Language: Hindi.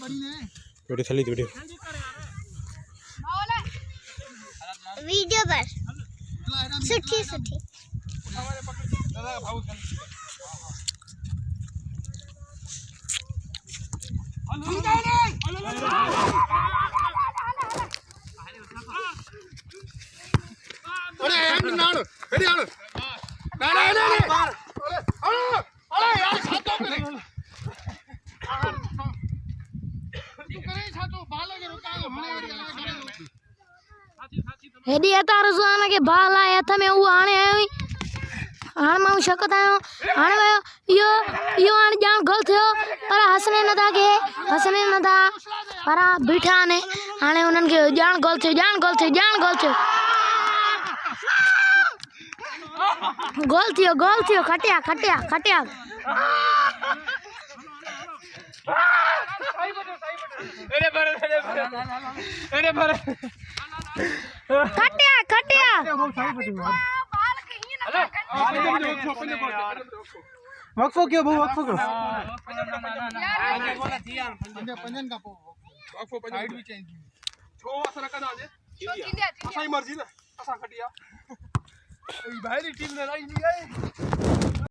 वीडियो चली वीडियो वीडियो पर सुठी सुठी अरे नाड़ मेरी आड़ नाड़ अरे यार छातो करे तू करे छातो बाल के रुका हणे हेडी अतार सुआना के बाल आया था मैं वो आने आयो आण मां शकत आयो आण यो यो आण जान गल थियो पर हसने न था पर बिठा ने आने उनन के जान गल थियो गोल थियो खटिया अरे भरे खटिया वक्फो क्यों बहु वक्फो क्यों पंजन का वक्फो साइड भी चेंज छो असर कदा जे असाई मर्जी ना असा खटिया भाई टीम ने लाई नहीं है।